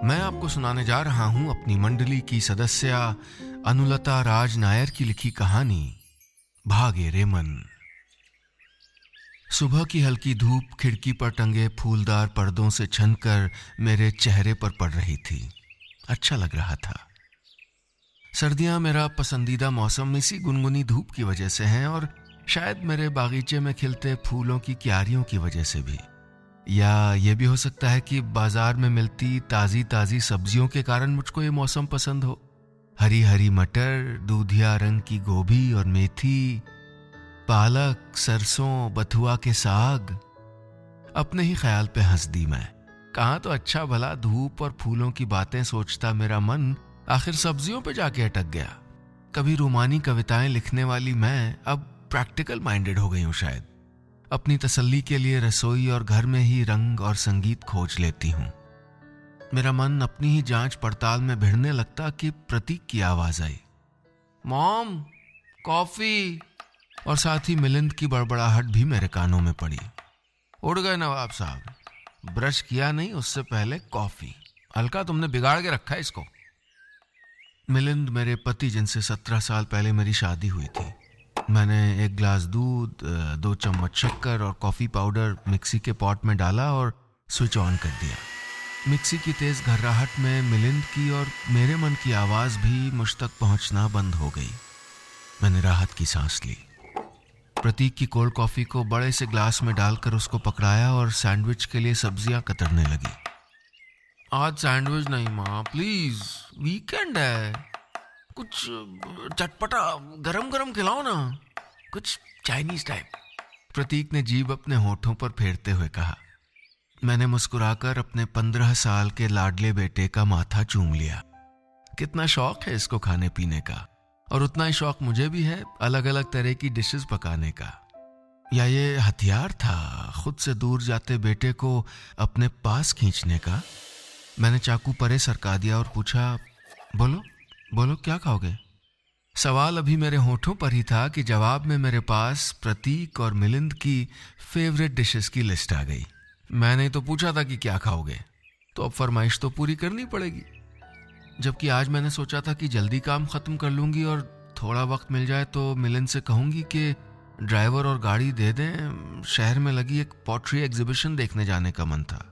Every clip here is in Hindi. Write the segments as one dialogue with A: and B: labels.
A: मैं आपको सुनाने जा रहा हूं अपनी मंडली की सदस्या अनुलता राज नायर की लिखी कहानी भागे रे मन। सुबह की हल्की धूप खिड़की पर टंगे फूलदार पर्दों से छनकर मेरे चेहरे पर पड़ रही थी। अच्छा लग रहा था। सर्दियां मेरा पसंदीदा मौसम इसी गुनगुनी धूप की वजह से है और शायद मेरे बागीचे में खिलते फूलों की क्यारियों की वजह से भी, या ये भी हो सकता है कि बाजार में मिलती ताजी ताजी सब्जियों के कारण मुझको ये मौसम पसंद हो। हरी हरी मटर, दूधिया रंग की गोभी और मेथी, पालक, सरसों, बथुआ के साग। अपने ही ख्याल पे हंस दी मैं। कहाँ तो अच्छा भला धूप और फूलों की बातें सोचता मेरा मन आखिर सब्जियों पे जाके अटक गया। कभी रोमानी कविताएं लिखने वाली मैं अब प्रैक्टिकल माइंडेड हो गई हूं शायद। अपनी तसल्ली के लिए रसोई और घर में ही रंग और संगीत खोज लेती हूं। मेरा मन अपनी ही जांच पड़ताल में भिड़ने लगता कि प्रतीक की आवाज आई, मॉम कॉफी। और साथ ही मिलिंद की बड़बड़ाहट भी मेरे कानों में पड़ी। उड़ गए नवाब साहब, ब्रश किया नहीं उससे पहले कॉफी। हल्का तुमने बिगाड़ के रखा है इसको। मिलिंद मेरे पति जिनसे 17 साल पहले मेरी शादी हुई थी। मैंने 1 गिलास दूध, 2 चम्मच शक्कर और कॉफ़ी पाउडर मिक्सी के पॉट में डाला और स्विच ऑन कर दिया। मिक्सी की तेज़ घर्राहट में मिलिंद की और मेरे मन की आवाज़ भी मुझ तक पहुंचना बंद हो गई। मैंने राहत की सांस ली। प्रतीक की कोल्ड कॉफ़ी को बड़े से ग्लास में डालकर उसको पकड़ाया और सैंडविच के लिए सब्जियां कतरने लगी। आज सैंडविच नहीं माँ, प्लीज़, वीकेंड है, कुछ चटपटा गरम गरम खिलाओ ना, कुछ चाइनीज टाइप। प्रतीक ने जीभ अपने होठों पर फेरते हुए कहा। मैंने मुस्कुराकर अपने 15 साल के लाडले बेटे का माथा चूम लिया। कितना शौक है इसको खाने पीने का, और उतना ही शौक मुझे भी है अलग अलग तरह की डिशेस पकाने का। या ये हथियार था खुद से दूर जाते बेटे को अपने पास खींचने का। मैंने चाकू परे सरका दिया और पूछा, बोलो बोलो क्या खाओगे। सवाल अभी मेरे होठों पर ही था कि जवाब में मेरे पास प्रतीक और मिलिंद की फेवरेट डिशेस की लिस्ट आ गई। मैंने तो पूछा था कि क्या खाओगे, तो अब फरमाइश तो पूरी करनी पड़ेगी। जबकि आज मैंने सोचा था कि जल्दी काम खत्म कर लूंगी और थोड़ा वक्त मिल जाए तो मिलिंद से कहूंगी कि ड्राइवर और गाड़ी दे दें। शहर में लगी एक पॉटरी एग्जीबिशन देखने जाने का मन था।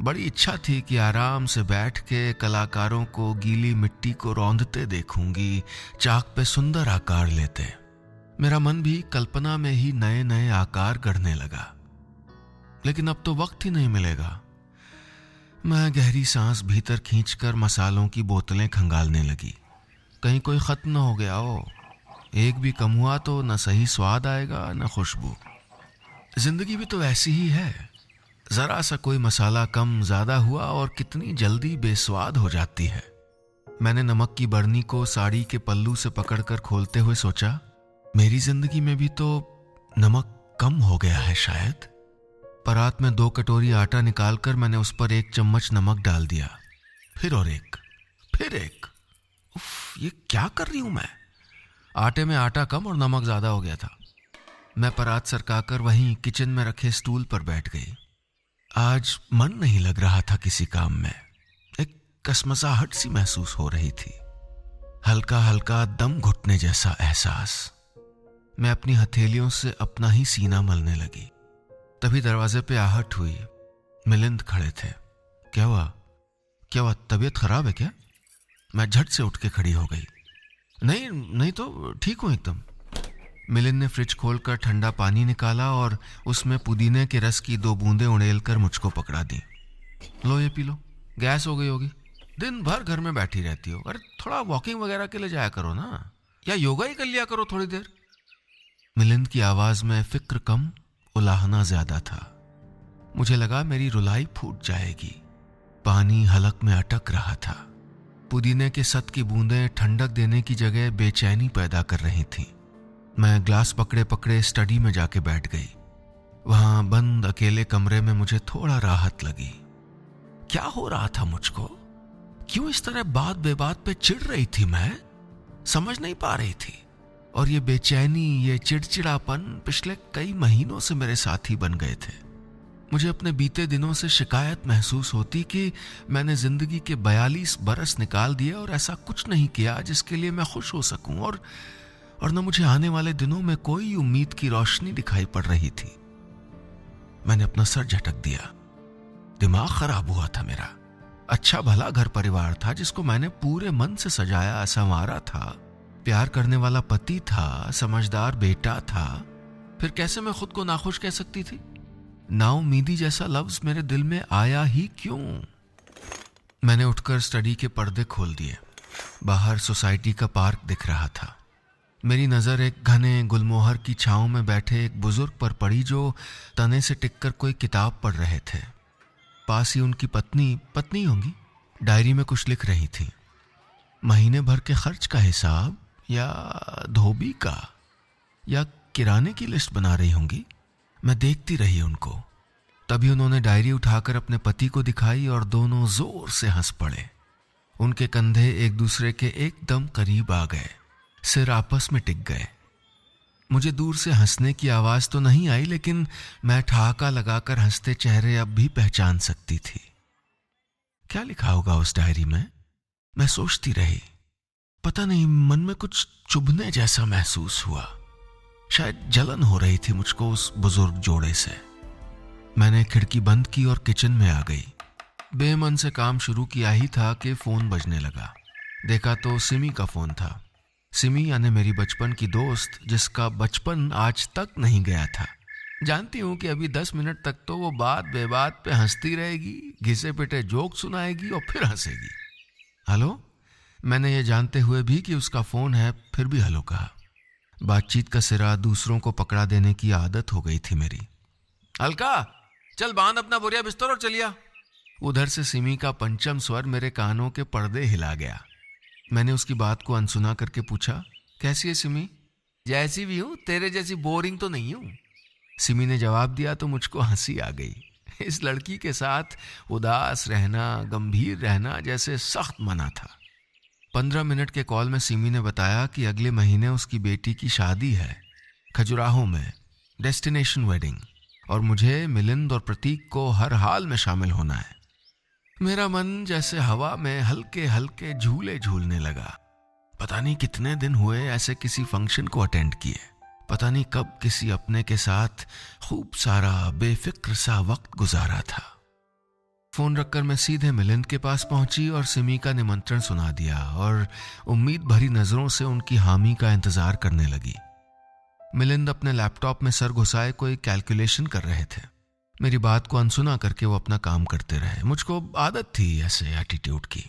A: बड़ी इच्छा थी कि आराम से बैठ के कलाकारों को गीली मिट्टी को रौंदते देखूंगी, चाक पे सुंदर आकार लेते। मेरा मन भी कल्पना में ही नए नए आकार गढ़ने लगा। लेकिन अब तो वक्त ही नहीं मिलेगा। मैं गहरी सांस भीतर खींचकर मसालों की बोतलें खंगालने लगी। कहीं कोई खत्म न हो गया हो। एक भी कम हुआ तो न सही स्वाद आएगा न खुशबू। जिंदगी भी तो ऐसी ही है। जरा सा कोई मसाला कम ज्यादा हुआ और कितनी जल्दी बेस्वाद हो जाती है। मैंने नमक की बरनी को साड़ी के पल्लू से पकड़कर खोलते हुए सोचा, मेरी जिंदगी में भी तो नमक कम हो गया है शायद। परात में 2 कटोरी आटा निकालकर मैंने उस पर 1 चम्मच नमक डाल दिया। फिर और फिर एक। उफ, ये क्या कर रही हूं मैं। आटे में आटा कम और नमक ज्यादा हो गया था। मैं परात सरकाकर वहीं किचन में रखे स्टूल पर बैठ गई। आज मन नहीं लग रहा था किसी काम में। एक कसमसाहट सी महसूस हो रही थी, हल्का हल्का दम घुटने जैसा एहसास। मैं अपनी हथेलियों से अपना ही सीना मलने लगी। तभी दरवाजे पे आहट हुई। मिलिंद खड़े थे। क्या हुआ, तबीयत खराब है क्या। मैं झट से उठ के खड़ी हो गई। नहीं तो ठीक हूं एकदम। मिलिंद ने फ्रिज खोलकर ठंडा पानी निकाला और उसमें पुदीने के रस की 2 बूंदें उड़ेलकर मुझको पकड़ा दी। लो ये पी लो, गैस हो गई होगी, दिन भर घर में बैठी रहती हो। अरे थोड़ा वॉकिंग वगैरह के लिए जाया करो ना, या योगा ही कर लिया करो थोड़ी देर। मिलिंद की आवाज में फिक्र कम, उलाहना ज्यादा था। मुझे लगा मेरी रुलाई फूट जाएगी। पानी हलक में अटक रहा था। पुदीने के सत की बूंदें ठंडक देने की जगह बेचैनी पैदा कर रही थीं। मैं ग्लास पकड़े पकड़े स्टडी में जाके बैठ गई। वहां बंद अकेले कमरे में मुझे थोड़ा राहत लगी। क्या हो रहा था मुझको, क्यों इस तरह बात बेबात पे चिढ़ रही थी मैं, समझ नहीं पा रही थी। और ये बेचैनी, ये चिड़चिड़ापन पिछले कई महीनों से मेरे साथी बन गए थे। मुझे अपने बीते दिनों से शिकायत महसूस होती कि मैंने जिंदगी के 42 बरस निकाल दिए और ऐसा कुछ नहीं किया जिसके लिए मैं खुश हो सकूं, और न मुझे आने वाले दिनों में कोई उम्मीद की रोशनी दिखाई पड़ रही थी। मैंने अपना सर झटक दिया। दिमाग खराब हुआ था मेरा। अच्छा भला घर परिवार था जिसको मैंने पूरे मन से सजाया संवारा था, प्यार करने वाला पति था, समझदार बेटा था। फिर कैसे मैं खुद को नाखुश कह सकती थी? नाउमीदी जैसा लफ्ज मेरे दिल में आया ही क्यों? मैंने उठकर स्टडी के पर्दे खोल दिए। बाहर सोसाइटी का पार्क दिख रहा था। मेरी नजर एक घने गुलमोहर की छांव में बैठे एक बुजुर्ग पर पड़ी जो तने से टिककर कोई किताब पढ़ रहे थे। पास ही उनकी पत्नी होंगी, डायरी में कुछ लिख रही थी। महीने भर के खर्च का हिसाब, या धोबी का, या किराने की लिस्ट बना रही होंगी। मैं देखती रही उनको। तभी उन्होंने डायरी उठाकर अपने पति को दिखाई और दोनों जोर से हंस पड़े। उनके कंधे एक दूसरे के एकदम करीब आ गए, सिर आपस में टिक गए। मुझे दूर से हंसने की आवाज तो नहीं आई, लेकिन मैं ठहाका लगाकर हंसते चेहरे अब भी पहचान सकती थी। क्या लिखा होगा उस डायरी में? मैं सोचती रही। पता नहीं, मन में कुछ चुभने जैसा महसूस हुआ। शायद जलन हो रही थी मुझको उस बुजुर्ग जोड़े से। मैंने खिड़की बंद की और किचन में आ गई। बेमन से काम शुरू किया ही था कि फोन बजने लगा। देखा तो सिमी का फोन था। सिमी यानी मेरी बचपन की दोस्त, जिसका बचपन आज तक नहीं गया था। जानती हूं कि अभी 10 मिनट तक तो वो बात बेबात पे हंसती रहेगी, घिसे पिटे जोक सुनाएगी और फिर हंसेगी। हेलो? मैंने ये जानते हुए भी कि उसका फोन है, फिर भी हेलो कहा। बातचीत का सिरा दूसरों को पकड़ा देने की आदत हो गई थी मेरी। अलका, चल बांध अपना बोरिया बिस्तर और चलिया। उधर से सिमी का पंचम स्वर मेरे कानों के पर्दे हिला गया। मैंने उसकी बात को अनसुना करके पूछा, कैसी है सिमी? जैसी भी हूं, तेरे जैसी बोरिंग तो नहीं हूं। सिमी ने जवाब दिया तो मुझको हंसी आ गई। इस लड़की के साथ उदास रहना, गंभीर रहना जैसे सख्त मना था। 15 मिनट के कॉल में सिमी ने बताया कि अगले महीने उसकी बेटी की शादी है, खजुराहो में, डेस्टिनेशन वेडिंग, और मुझे मिलिंद और प्रतीक को हर हाल में शामिल होना है। मेरा मन जैसे हवा में हल्के हल्के झूले झूलने लगा। पता नहीं कितने दिन हुए ऐसे किसी फंक्शन को अटेंड किए। पता नहीं कब किसी अपने के साथ खूब सारा बेफिक्र सा वक्त गुजारा था। फोन रखकर मैं सीधे मिलिंद के पास पहुंची और सिमी का निमंत्रण सुना दिया और उम्मीद भरी नजरों से उनकी हामी का इंतजार करने लगी। मिलिंद अपने लैपटॉप में सर घुसाए कोई कैलकुलेशन कर रहे थे। मेरी बात को अनसुना करके वो अपना काम करते रहे। मुझको आदत थी ऐसे एटीट्यूड की।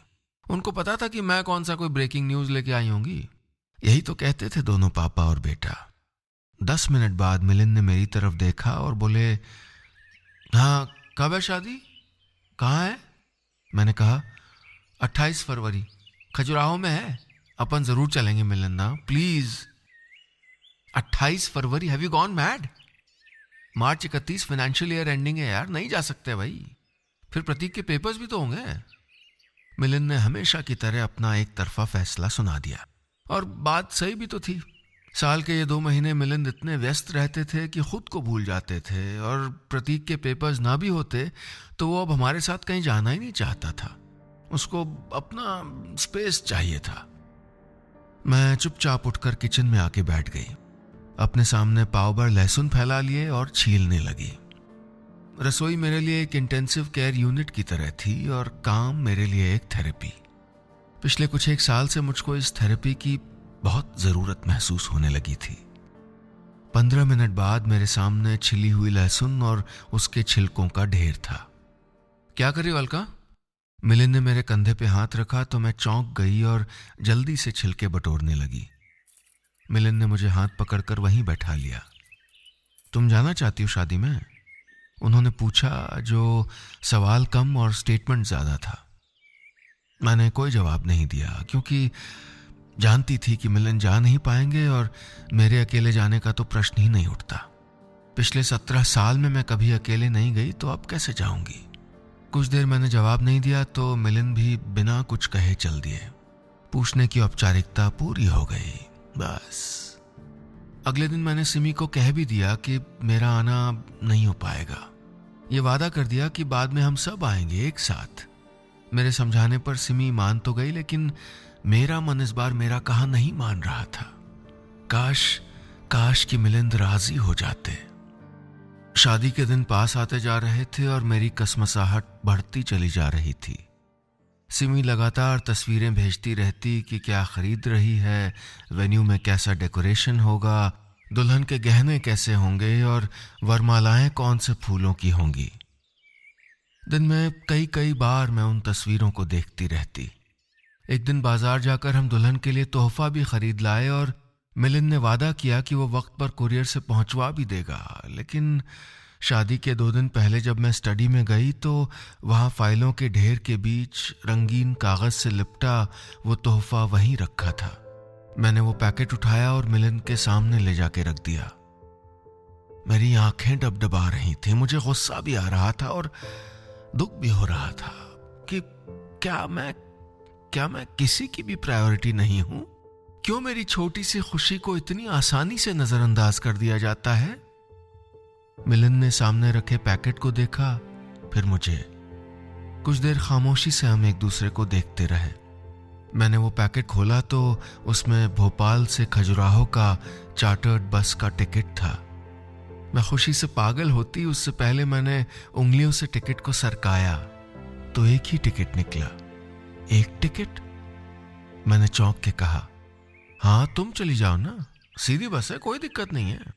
A: उनको पता था कि मैं कौन सा कोई ब्रेकिंग न्यूज लेके आई होंगी। यही तो कहते थे दोनों पापा और बेटा। 10 मिनट बाद मिलिंद ने मेरी तरफ देखा और बोले, हाँ कब है शादी, कहाँ है? मैंने कहा 28 फरवरी, खजुराहो में है। अपन जरूर चलेंगे Melinda, please. 28 February? Have you gone mad? March 31 financial year ending है यार, नहीं जा सकते भाई। फिर प्रतीक के पेपर्स भी तो होंगे। मिलिंद ने हमेशा की तरह अपना एक तरफा फैसला सुना दिया और बात सही भी तो थी। साल के ये 2 महीने मिलिंद इतने व्यस्त रहते थे कि खुद को भूल जाते थे, और प्रतीक के पेपर्स ना भी होते तो वो अब हमारे साथ कहीं जाना ही नहीं चाहता था। उसको अपना स्पेस चाहिए था। मैं चुपचाप उठकर किचन में आके बैठ गई। अपने सामने पाव भर लहसुन फैला लिए और छीलने लगी। रसोई मेरे लिए एक इंटेंसिव केयर यूनिट की तरह थी और काम मेरे लिए एक थेरेपी। पिछले कुछ 1 साल से मुझको इस थेरेपी की बहुत जरूरत महसूस होने लगी थी। 15 मिनट बाद मेरे सामने छिली हुई लहसुन और उसके छिलकों का ढेर था। क्या कर रही हो अलका? मिलिंद ने मेरे कंधे पे हाथ रखा तो मैं चौंक गई और जल्दी से छिलके बटोरने लगी। मिलिंद ने मुझे हाथ पकड़कर वहीं बैठा लिया। तुम जाना चाहती हो शादी में? उन्होंने पूछा, जो सवाल कम और स्टेटमेंट ज्यादा था। मैंने कोई जवाब नहीं दिया क्योंकि जानती थी कि मिलिंद जा नहीं पाएंगे और मेरे अकेले जाने का तो प्रश्न ही नहीं उठता। पिछले 17 साल में मैं कभी अकेले नहीं गई तो अब कैसे जाऊंगी? कुछ देर मैंने जवाब नहीं दिया तो मिलिंद भी बिना कुछ कहे चल दिए। पूछने की औपचारिकता पूरी हो गई, बस। अगले दिन मैंने सिमी को कह भी दिया कि मेरा आना नहीं हो पाएगा। ये वादा कर दिया कि बाद में हम सब आएंगे एक साथ। मेरे समझाने पर सिमी मान तो गई, लेकिन मेरा मन इस बार मेरा कहा नहीं मान रहा था। काश काश कि मिलिंद राजी हो जाते। शादी के दिन पास आते जा रहे थे और मेरी कसमसाहट बढ़ती चली जा रही थी। सिमी लगातार तस्वीरें भेजती रहती कि क्या खरीद रही है, वेन्यू में कैसा डेकोरेशन होगा, दुल्हन के गहने कैसे होंगे और वरमालाएं कौन से फूलों की होंगी। दिन में कई बार मैं उन तस्वीरों को देखती रहती। एक दिन बाजार जाकर हम दुल्हन के लिए तोहफा भी खरीद लाए और मिलिंद ने वादा किया कि वो वक्त पर कुरियर से पहुंचवा भी देगा। लेकिन शादी के 2 दिन पहले जब मैं स्टडी में गई तो वहां फाइलों के ढेर के बीच रंगीन कागज से लिपटा वो तोहफा वहीं रखा था। मैंने वो पैकेट उठाया और मिलिंद के सामने ले जाके रख दिया। मेरी आंखें डबडबा रही थी, मुझे गुस्सा भी आ रहा था और दुख भी हो रहा था कि क्या मैं किसी की भी प्रायोरिटी नहीं हूं? क्यों मेरी छोटी सी खुशी को इतनी आसानी से नजरअंदाज कर दिया जाता है? मिलिंद ने सामने रखे पैकेट को देखा, फिर मुझे। कुछ देर खामोशी से हम एक दूसरे को देखते रहे। मैंने वो पैकेट खोला तो उसमें भोपाल से खजुराहो का चार्टर्ड बस का टिकट था। मैं खुशी से पागल होती उससे पहले मैंने उंगलियों से टिकट को सरकाया तो एक ही टिकट निकला। एक टिकट? मैंने चौंक के कहा। हाँ, तुम चली जाओ ना, सीधी बस है, कोई दिक्कत नहीं है।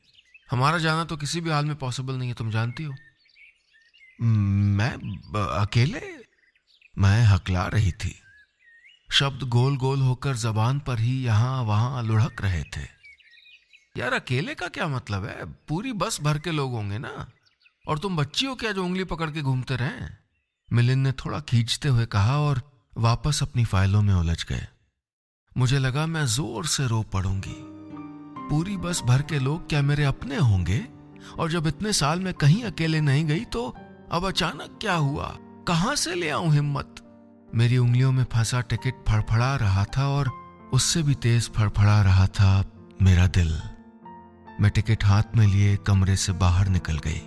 A: हमारा जाना तो किसी भी हाल में पॉसिबल नहीं है, तुम जानती हो। मैं अकेले? मैं हकला रही थी। शब्द गोल गोल होकर जबान पर ही यहां वहां लुढ़क रहे थे। यार, अकेले का क्या मतलब है? पूरी बस भर के लोग होंगे ना, और तुम बच्ची हो क्या जो उंगली पकड़ के घूमते रहे? मिलिंद ने थोड़ा खींचते हुए कहा और वापस अपनी फाइलों में उलझ गए। मुझे लगा मैं जोर से रो पड़ूंगी। पूरी बस भर के लोग क्या मेरे अपने होंगे? और जब इतने साल में कहीं अकेले नहीं गई तो अब अचानक क्या हुआ? कहां से ले आऊं हिम्मत? मेरी उंगलियों में फंसा टिकट फड़फड़ा रहा था और उससे भी तेज फड़फड़ा रहा था मेरा दिल। मैं टिकट हाथ में लिए कमरे से बाहर निकल गई।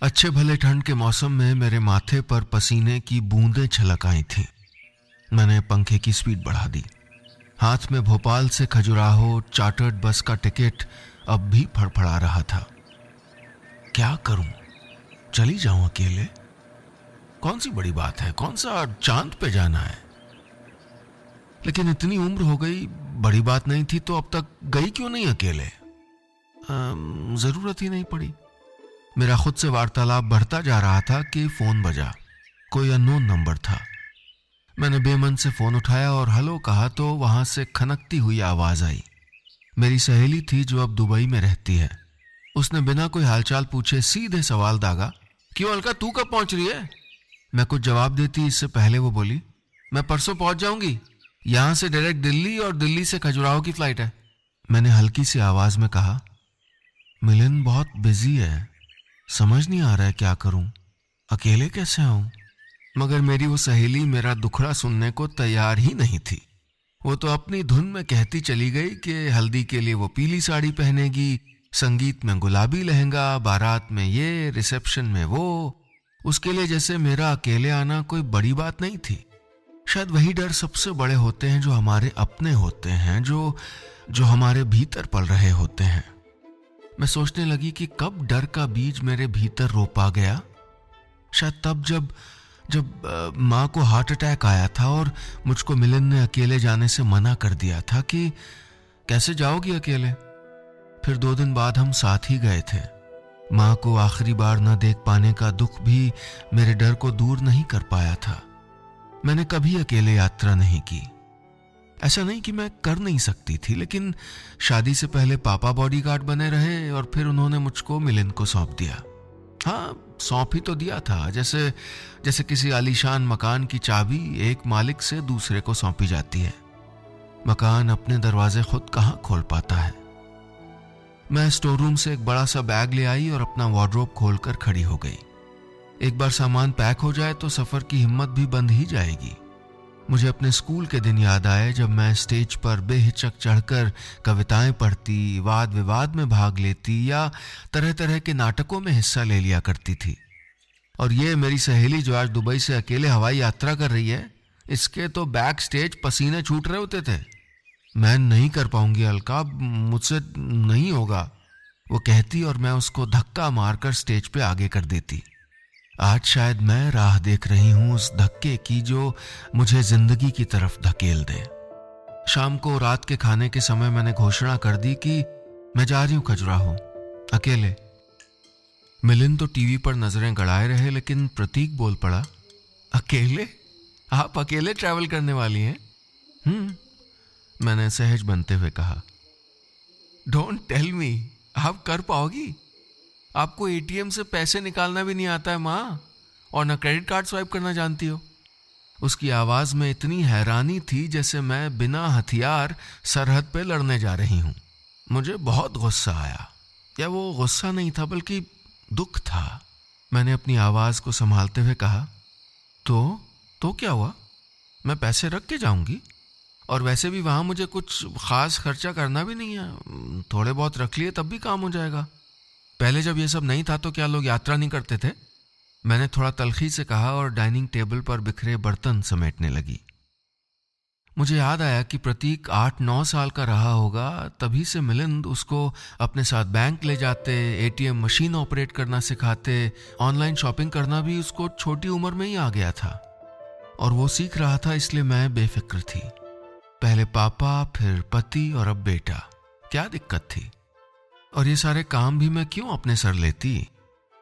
A: अच्छे भले ठंड के मौसम में मेरे माथे पर पसीने की बूंदें छलक आई थीं। मैंने पंखे की स्पीड बढ़ा दी। हाथ में भोपाल से खजुराहो चार्टर्ड बस का टिकट अब भी फड़फड़ा रहा था। क्या करूं? चली जाऊं अकेले? कौन सी बड़ी बात है, कौन सा चांद पे जाना है? लेकिन इतनी उम्र हो गई, बड़ी बात नहीं थी तो अब तक गई क्यों नहीं अकेले? जरूरत ही नहीं पड़ी। मेरा खुद से वार्तालाप बढ़ता जा रहा था कि फोन बजा। कोई अननोन नंबर था। मैंने बेमन से फोन उठाया और हेलो कहा तो वहां से खनकती हुई आवाज आई। मेरी सहेली थी जो अब दुबई में रहती है। उसने बिना कोई हालचाल पूछे सीधे सवाल दागा, क्यों अलका, तू कब पहुंच रही है? मैं कुछ जवाब देती इससे पहले वो बोली, मैं परसों पहुंच जाऊंगी, यहां से डायरेक्ट दिल्ली और दिल्ली से खजुराहो की फ्लाइट है। मैंने हल्की सी आवाज में कहा, मिलिंद बहुत बिजी है, समझ नहीं आ रहा है क्या करूं, अकेले कैसे आऊं? मगर मेरी वो सहेली मेरा दुखड़ा सुनने को तैयार ही नहीं थी। वो तो अपनी धुन में कहती चली गई कि हल्दी के लिए वो पीली साड़ी पहनेगी, संगीत में गुलाबी लहंगा, बारात में ये, रिसेप्शन में वो। उसके लिए जैसे मेरा अकेले आना कोई बड़ी बात नहीं थी। शायद वही डर सबसे बड़े होते हैं जो हमारे अपने होते हैं, जो हमारे भीतर पल रहे होते हैं। मैं सोचने लगी कि कब डर का बीज मेरे भीतर रोपा गया। शायद तब जब माँ को हार्ट अटैक आया था और मुझको मिलिंद ने अकेले जाने से मना कर दिया था कि कैसे जाओगी अकेले। फिर 2 दिन बाद हम साथ ही गए थे। माँ को आखिरी बार न देख पाने का दुख भी मेरे डर को दूर नहीं कर पाया था। मैंने कभी अकेले यात्रा नहीं की। ऐसा नहीं कि मैं कर नहीं सकती थी, लेकिन शादी से पहले पापा बॉडीगार्ड बने रहे और फिर उन्होंने मुझको मिलिंद को सौंप दिया। हाँ, सौंप ही तो दिया था, जैसे किसी आलीशान मकान की चाबी एक मालिक से दूसरे को सौंपी जाती है। मकान अपने दरवाजे खुद कहाँ खोल पाता है। मैं स्टोर रूम से एक बड़ा सा बैग ले आई और अपना वार्डरोब खोलकर खड़ी हो गई। एक बार सामान पैक हो जाए तो सफर की हिम्मत भी बंद ही जाएगी। मुझे अपने स्कूल के दिन याद आए जब मैं स्टेज पर बेहिचक चढ़कर कविताएं पढ़ती, वाद विवाद में भाग लेती या तरह तरह के नाटकों में हिस्सा ले लिया करती थी। और ये मेरी सहेली जो आज दुबई से अकेले हवाई यात्रा कर रही है, इसके तो बैक स्टेज पसीने छूट रहे होते थे। मैं नहीं कर पाऊंगी अलका, मुझसे नहीं होगा, वो कहती और मैं उसको धक्का मारकर स्टेज पे आगे कर देती। आज शायद मैं राह देख रही हूं उस धक्के की जो मुझे जिंदगी की तरफ धकेल दे। शाम को रात के खाने के समय मैंने घोषणा कर दी कि मैं जा रही हूं खजुराहो, अकेले। मिलिंद तो टीवी पर नजरें गड़ाए रहे, लेकिन प्रतीक बोल पड़ा, अकेले? आप अकेले ट्रैवल करने वाली हैं? मैंने सहज बनते हुए कहा। डोंट टेल मी, आप कर पाओगी? आपको एटीएम से पैसे निकालना भी नहीं आता है माँ, और न क्रेडिट कार्ड स्वाइप करना जानती हो। उसकी आवाज में इतनी हैरानी थी जैसे मैं बिना हथियार सरहद पे लड़ने जा रही हूं। मुझे बहुत गुस्सा आया, या वो गुस्सा नहीं था बल्कि दुख था। मैंने अपनी आवाज को संभालते हुए कहा, तो क्या हुआ? मैं पैसे रख के जाऊंगी, और वैसे भी वहां मुझे कुछ खास खर्चा करना भी नहीं है, थोड़े बहुत रख लिए तब भी काम हो जाएगा। पहले जब ये सब नहीं था तो क्या लोग यात्रा नहीं करते थे? मैंने थोड़ा तल्खी से कहा और डाइनिंग टेबल पर बिखरे बर्तन समेटने लगी। मुझे याद आया कि प्रतीक 8-9 साल का रहा होगा, तभी से मिलिंद उसको अपने साथ बैंक ले जाते, एटीएम मशीन ऑपरेट करना सिखाते, ऑनलाइन शॉपिंग करना भी उसको छोटी उम्र में ही आ गया था। और वो सीख रहा था, इसलिए मैं बेफिक्र थी। पहले पापा, फिर पति और अब बेटा, क्या दिक्कत थी? और ये सारे काम भी मैं क्यों अपने सर लेती?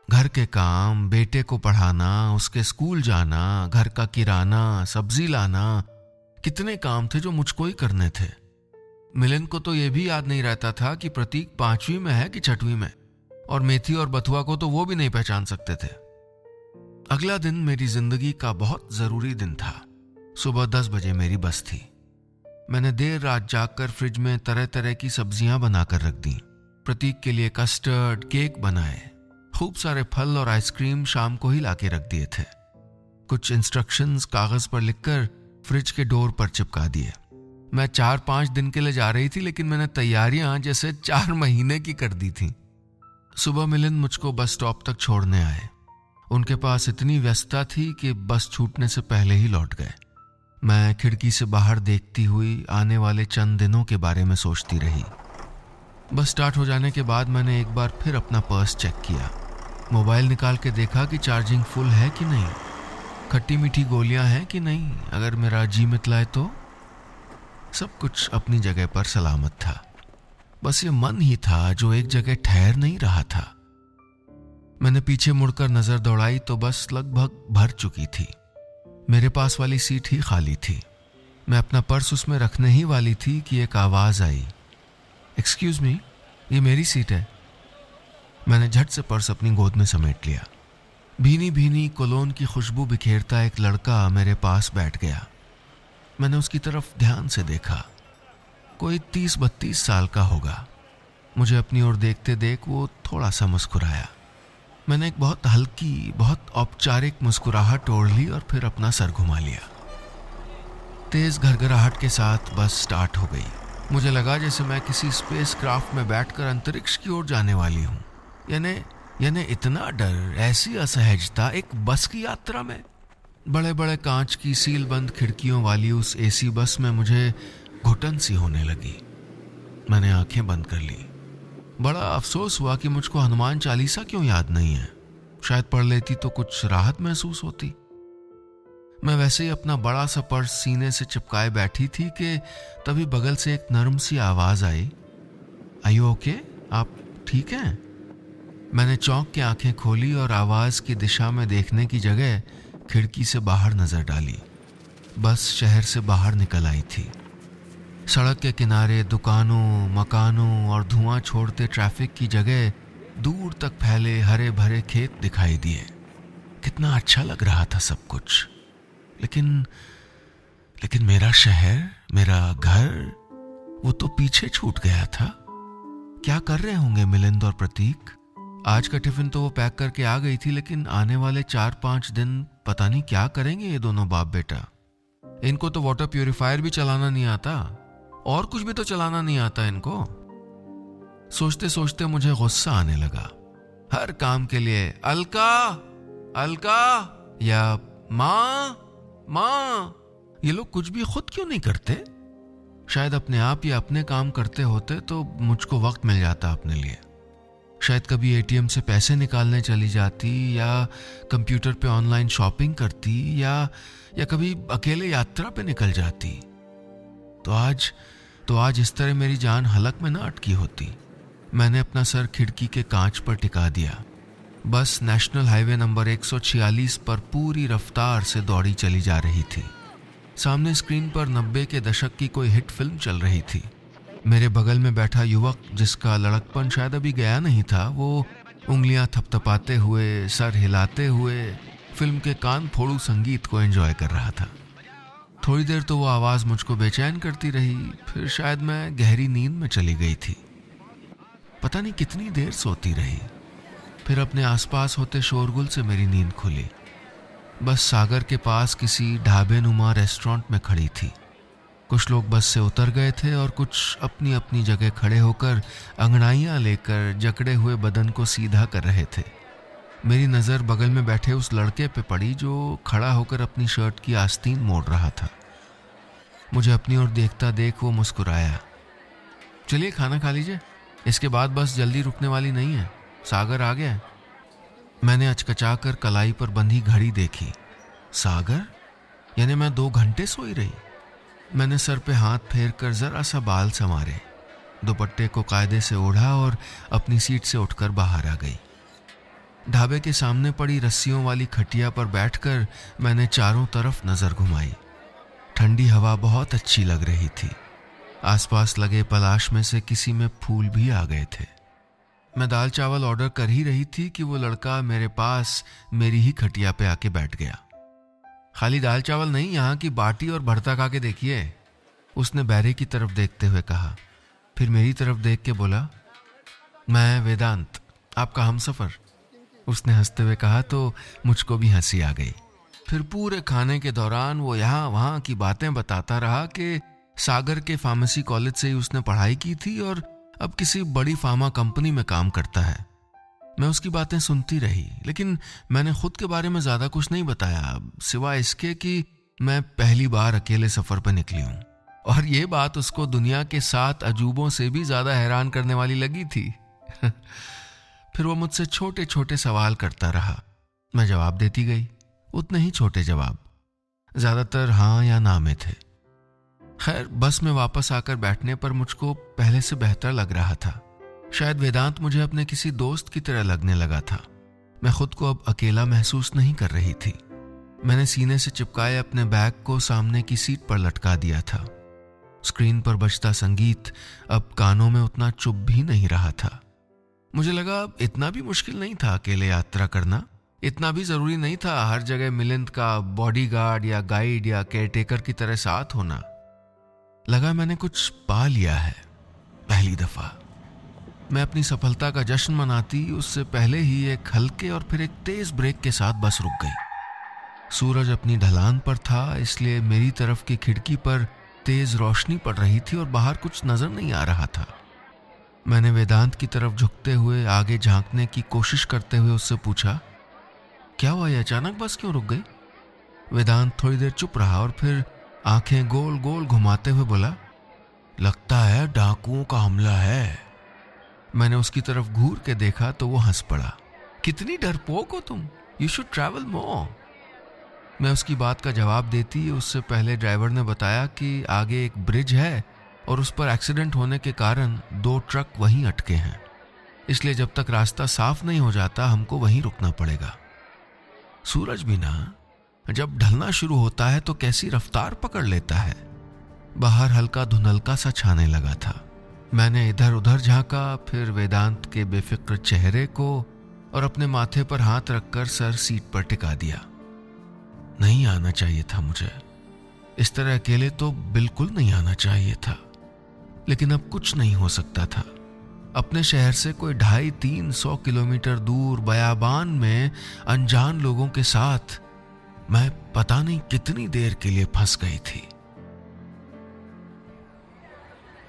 A: घर के काम, बेटे को पढ़ाना, उसके स्कूल जाना, घर का किराना, सब्जी लाना, कितने काम थे जो मुझको ही करने थे। मिलिंद को तो ये भी याद नहीं रहता था कि प्रतीक 5वीं में है कि 6वीं में, और मेथी और बथुआ को तो वो भी नहीं पहचान सकते थे। अगला दिन मेरी जिंदगी का बहुत जरूरी दिन था। सुबह 10 बजे मेरी बस थी। मैंने देर रात जाकर फ्रिज में तरह तरह की सब्जियां बनाकर रख दी। प्रतीक के लिए कस्टर्ड, केक बनाए, खूब सारे फल और आइसक्रीम शाम को ही लाके रख दिए थे। कुछ इंस्ट्रक्शंस कागज पर लिखकर फ्रिज के डोर पर चिपका दिए। मैं 4-5 दिन के लिए जा रही थी, लेकिन मैंने तैयारियां जैसे 4 महीने की कर दी थी। सुबह मिलिंद मुझको बस स्टॉप तक छोड़ने आए। उनके पास इतनी व्यस्तता थी कि बस छूटने से पहले ही लौट गए। मैं खिड़की से बाहर देखती हुई आने वाले चंद दिनों के बारे में सोचती रही। बस स्टार्ट हो जाने के बाद मैंने एक बार फिर अपना पर्स चेक किया, मोबाइल निकाल के देखा कि चार्जिंग फुल है कि नहीं, खट्टी मीठी गोलियां हैं कि नहीं, अगर मेरा जी मितलाए तो। सब कुछ अपनी जगह पर सलामत था। बस ये मन ही था जो एक जगह ठहर नहीं रहा था। मैंने पीछे मुड़कर नजर दौड़ाई तो बस लगभग भर चुकी थी। मेरे पास वाली सीट ही खाली थी। मैं अपना पर्स उसमें रखने ही वाली थी कि एक आवाज आई, एक्सक्यूज मी, ये मेरी सीट है। मैंने झट से पर्स अपनी गोद में समेट लिया। भीनी भीनी कोलोन की खुशबू बिखेरता एक लड़का मेरे पास बैठ गया। मैंने उसकी तरफ ध्यान से देखा। कोई 30-32 साल का होगा। मुझे अपनी ओर देखते देख वो थोड़ा सा मुस्कुराया। मैंने एक बहुत हल्की, बहुत औपचारिक मुस्कुराहट ओढ़ ली और फिर अपना सर घुमा लिया। तेज घरघराहट के साथ बस स्टार्ट हो गई। मुझे लगा जैसे मैं किसी स्पेस क्राफ्ट में बैठकर अंतरिक्ष की ओर जाने वाली हूँ। यानी इतना डर, ऐसी असहजता एक बस की यात्रा में। बड़े बड़े कांच की सील बंद खिड़कियों वाली उस एसी बस में मुझे घुटन सी होने लगी। मैंने आंखें बंद कर ली। बड़ा अफसोस हुआ कि मुझको हनुमान चालीसा क्यों याद नहीं है। शायद पढ़ लेती तो कुछ राहत महसूस होती। मैं वैसे ही अपना बड़ा सा पर्स सीने से चिपकाए बैठी थी कि तभी बगल से एक नरम सी आवाज आई, आर यू ओके? आप ठीक हैं? मैंने चौंक के आंखें खोली और आवाज की दिशा में देखने की जगह खिड़की से बाहर नजर डाली। बस शहर से बाहर निकल आई थी। सड़क के किनारे दुकानों, मकानों और धुआं छोड़ते ट्रैफिक की जगह दूर तक फैले हरे भरे खेत दिखाई दिए। कितना अच्छा लग रहा था सब कुछ। लेकिन मेरा शहर, मेरा घर, वो तो पीछे छूट गया था। क्या कर रहे होंगे मिलिंद और प्रतीक? आज का टिफिन तो वो पैक करके आ गई थी, लेकिन आने वाले 4-5 दिन पता नहीं क्या करेंगे ये दोनों बाप बेटा। इनको तो वाटर प्यूरिफायर भी चलाना नहीं आता, और कुछ भी तो चलाना नहीं आता इनको। सोचते सोचते मुझे गुस्सा आने लगा। हर काम के लिए अलका अलका या माँ माँ, ये लोग कुछ भी खुद क्यों नहीं करते? शायद अपने आप ही अपने काम करते होते तो मुझको वक्त मिल जाता अपने लिए। शायद कभी एटीएम से पैसे निकालने चली जाती, या कंप्यूटर पे ऑनलाइन शॉपिंग करती, या कभी अकेले यात्रा पे निकल जाती। तो आज इस तरह मेरी जान हलक में ना अटकी होती। मैंने अपना सर खिड़की के कांच पर टिका दिया। बस नेशनल हाईवे नंबर 146 पर पूरी रफ्तार से दौड़ी चली जा रही थी। सामने स्क्रीन पर 90 के दशक की कोई हिट फिल्म चल रही थी। मेरे बगल में बैठा युवक, जिसका लड़कपन शायद अभी गया नहीं था, वो उंगलियां थपथपाते हुए, सर हिलाते हुए फिल्म के कान फोड़ू संगीत को एंजॉय कर रहा था। थोड़ी देर तो वो आवाज़ मुझको बेचैन करती रही, फिर शायद मैं गहरी नींद में चली गई थी। पता नहीं कितनी देर सोती रही। फिर अपने आसपास होते शोरगुल से मेरी नींद खुली। बस सागर के पास किसी ढाबे नुमा रेस्टोरेंट में खड़ी थी। कुछ लोग बस से उतर गए थे और कुछ अपनी अपनी जगह खड़े होकर अंगड़ाइयाँ लेकर जकड़े हुए बदन को सीधा कर रहे थे। मेरी नज़र बगल में बैठे उस लड़के पे पड़ी जो खड़ा होकर अपनी शर्ट की आस्तीन मोड़ रहा था। मुझे अपनी ओर देखता देख वो मुस्कुराया। चलिए खाना खा लीजिए, इसके बाद बस जल्दी रुकने वाली नहीं है, सागर आ गया है। मैंने अचकचाकर कलाई पर बंधी घड़ी देखी। सागर? यानी मैं 2 घंटे सोई रही। मैंने सर पे हाथ फेर कर जरा सा बाल संवारे, दुपट्टे को कायदे से ओढ़ा और अपनी सीट से उठकर बाहर आ गई। ढाबे के सामने पड़ी रस्सियों वाली खटिया पर बैठकर मैंने चारों तरफ नजर घुमाई। ठंडी हवा बहुत अच्छी लग रही थी। आसपास लगे पलाश में से किसी में फूल भी आ गए थे। मैं दाल चावल ऑर्डर कर ही रही थी कि वो लड़का मेरे पास मेरी ही खटिया पे आके बैठ गया। खाली दाल चावल नहीं, यहाँ की बाटी और भरता खा के देखिए, उसने बैरे की तरफ देखते हुए कहा। फिर मेरी तरफ देख के बोला, मैं वेदांत, आपका हमसफर। उसने हंसते हुए कहा तो मुझको भी हंसी आ गई। फिर पूरे खाने के दौरान वो यहाँ वहाँ की बातें बताता रहा कि सागर के फार्मेसी कॉलेज से ही उसने पढ़ाई की थी और अब किसी बड़ी फार्मा कंपनी में काम करता है। मैं उसकी बातें सुनती रही, लेकिन मैंने खुद के बारे में ज्यादा कुछ नहीं बताया, सिवाय इसके कि मैं पहली बार अकेले सफर पर निकली हूँ। और ये बात उसको दुनिया के 7 अजूबों से भी ज्यादा हैरान करने वाली लगी थी। फिर वो मुझसे छोटे छोटे सवाल करता रहा। मैं जवाब देती गई, उतने ही छोटे जवाब, ज्यादातर हाँ या ना में थे। खैर, बस में वापस आकर बैठने पर मुझको पहले से बेहतर लग रहा था। शायद वेदांत मुझे अपने किसी दोस्त की तरह लगने लगा था। मैं खुद को अब अकेला महसूस नहीं कर रही थी। मैंने सीने से चिपकाए अपने बैग को सामने की सीट पर लटका दिया था। स्क्रीन पर बजता संगीत अब कानों में उतना चुप भी नहीं रहा था। मुझे लगा इतना भी मुश्किल नहीं था अकेले यात्रा करना, इतना भी जरूरी नहीं था हर जगह मिलिंद का बॉडीगार्ड या गाइड या केयरटेकर की तरह साथ होना। लगा मैंने कुछ पा लिया है पहली दफा। मैं अपनी सफलता का जश्न मनाती उससे पहले ही एक हल्के और फिर एक तेज ब्रेक के साथ बस रुक गई। सूरज अपनी ढलान पर था, इसलिए मेरी तरफ की खिड़की पर तेज रोशनी पड़ रही थी और बाहर कुछ नजर नहीं आ रहा था। मैंने वेदांत की तरफ झुकते हुए आगे झांकने की कोशिश करते हुए उससे पूछा, क्या हुआ, ये अचानक बस क्यों रुक गई? वेदांत थोड़ी देर चुप रहा और फिर आंखें गोल गोल घुमाते हुए बोला, लगता है डाकुओं का हमला है। मैंने उसकी तरफ घूर के देखा तो वो हंस पड़ा। कितनी डरपोक हो तुम, यू शुड ट्रैवल मोर। मैं उसकी बात का जवाब देती उससे पहले ड्राइवर ने बताया कि आगे एक ब्रिज है और उस पर एक्सीडेंट होने के कारण 2 ट्रक वहीं अटके हैं, इसलिए जब तक रास्ता साफ नहीं हो जाता हमको वहीं रुकना पड़ेगा। सूरज भी ना जब ढलना शुरू होता है तो कैसी रफ्तार पकड़ लेता है। बाहर हल्का धुंधलका सा छाने लगा था। मैंने इधर उधर झांका, फिर वेदांत के बेफिक्र चेहरे को और अपने माथे पर हाथ रखकर सर सीट पर टिका दिया। नहीं आना चाहिए था मुझे, इस तरह अकेले तो बिल्कुल नहीं आना चाहिए था, लेकिन अब कुछ नहीं हो सकता था। अपने शहर से कोई 250-300 किलोमीटर दूर बयाबान में अनजान लोगों के साथ मैं पता नहीं कितनी देर के लिए फंस गई थी।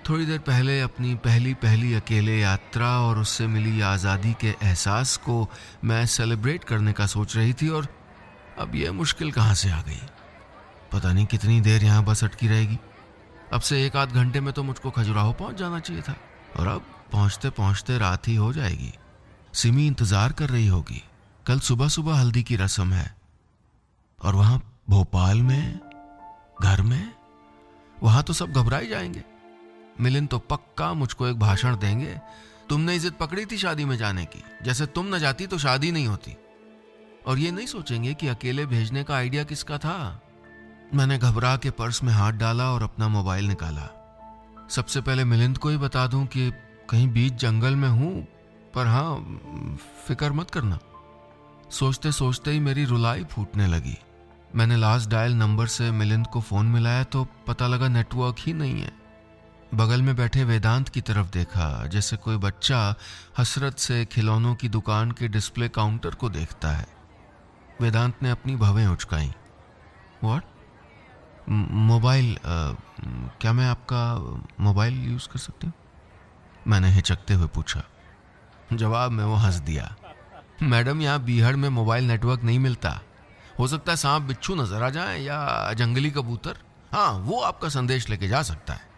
A: थोड़ी देर पहले अपनी पहली अकेले यात्रा और उससे मिली आज़ादी के एहसास को मैं सेलिब्रेट करने का सोच रही थी, और अब यह मुश्किल कहाँ से आ गई। पता नहीं कितनी देर यहाँ बस अटकी रहेगी। अब से 1-8 घंटे में तो मुझको खजुराहो पहुँच जाना चाहिए था, और अब पहुँचते पहुँचते रात ही हो जाएगी। सिमी इंतज़ार कर रही होगी। कल सुबह सुबह हल्दी की रस्म है, और वहाँ भोपाल में, घर में, वहाँ तो सब घबरा ही जाएंगे। मिलिंद तो पक्का मुझको एक भाषण देंगे, तुमने जिद पकड़ी थी शादी में जाने की, जैसे तुम न जाती तो शादी नहीं होती। और ये नहीं सोचेंगे कि अकेले भेजने का आइडिया किसका था। मैंने घबरा के पर्स में हाथ डाला और अपना मोबाइल निकाला। सबसे पहले मिलिंद को ही बता दूं कि कहीं बीच जंगल में हूं, पर हाँ, फिक्र मत करना। सोचते सोचते ही मेरी रुलाई फूटने लगी। मैंने लास्ट डायल नंबर से मिलिंद को फोन मिलाया तो पता लगा नेटवर्क ही नहीं है। बगल में बैठे वेदांत की तरफ देखा, जैसे कोई बच्चा हसरत से खिलौनों की दुकान के डिस्प्ले काउंटर को देखता है। वेदांत ने अपनी भवें उचकाई। व्हाट? मोबाइल? क्या मैं आपका मोबाइल यूज कर सकती हूँ? मैंने हिचकते हुए पूछा। जवाब में वो हंस दिया। मैडम, यहाँ बीहड़ में मोबाइल नेटवर्क नहीं मिलता। हो सकता है सांप बिच्छू नजर आ जाए या जंगली कबूतर, हाँ वो आपका संदेश लेके जा सकता है।